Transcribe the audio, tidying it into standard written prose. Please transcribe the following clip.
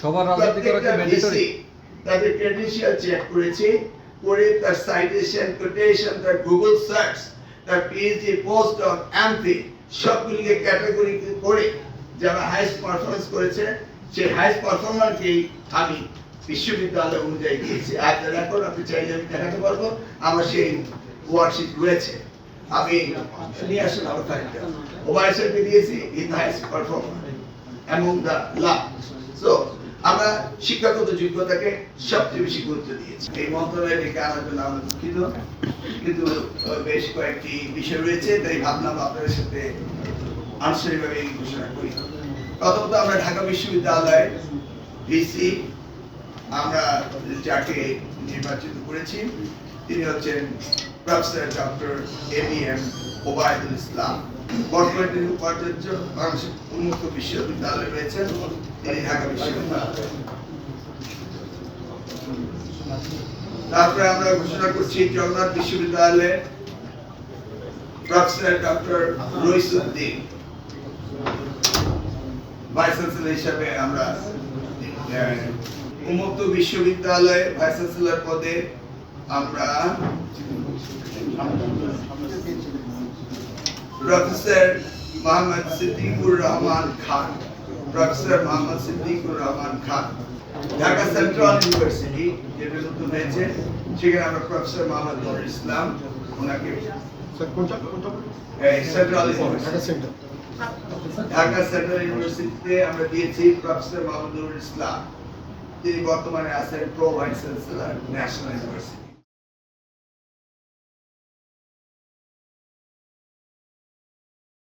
সবার রাজনীতি করা কি ম্যান্ডেটরি? তাদের ক্রেডেনশিয়াল চেক করেছি, করে তার সাইটেশন, কোটেশন, তার গুগল সার্চ, তার পিএইচডি, পোস্ট ডক, এমফিল সবগুলিকে ক্যাটাগরি করে যারা হাইস্ট পারফরমেন্স করেছে সেই হাইস্ট পারফরমারকেই আমি বিশ্ববিদ্যালয় অনুযায়ী দিয়েছি। আর রেকর্ড আপনি চাইলে আমি দেখাতে পারবো, আমার সেই ওয়ার্কশিট রয়েছে। আমি নিয়ে আসুন আমার ফাইলটা। ওভাইসারকে দিয়েছি in highest performer among the last. So আমরা শিক্ষাগত যোগ্যতাকে সবচেয়ে বেশি গুরুত্ব দিয়েছি। এই মন্ত্রণালয়ে ডেকে আনার জন্য আমরা দুঃখিত, কিন্তু বেশ কয়েকটি বিষয় রয়েছে, তাই ভাবলাম আপনাদের সাথে আনুষ্ঠানিকভাবে এই ঘোষণা করি। প্রথমত আমরা ঢাকা বিশ্ববিদ্যালয়ের ভিসি আমরা যাকে নির্বাচিত করেছি তিনি হচ্ছেন প্রফেসর ডক্টর এবিএম ওবায়দুল ইসলাম। বর্তমানে তিনি উপাচার্য বাংলাদেশ উন্মুক্ত বিশ্ববিদ্যালয়ে রয়েছেন, তিনি ঢাকা বিশ্ববিদ্যালয়। তারপরে আমরা ঘোষণা করছি জগন্নাথ বিশ্ববিদ্যালয়ের professor doctor Raisuddin vice chancellor হিসাবে আমরা উন্মুক্ত বিশ্ববিদ্যালয়ে ভাইস চ্যান্সেলর পদে আমরা professor Mohammad Siddiqur Rahman Khan, professor Mohammad Siddiqur Rahman Khan. Dhaka central university যেটা নতুন হয়েছে সেখানে আমরা প্রফেসর মোহাম্মদ নুরুল ইসলাম ওনাকে সেন্ট্রাল ইউনিভার্সিটি ঢাকা সেন্ট্রাল ইউনিভার্সিটিতে আমরা দিয়েছি প্রফেসর মোহাম্মদ নুরুল ইসলাম। তিনি বর্তমানে আছেন pro vice chancellor national university.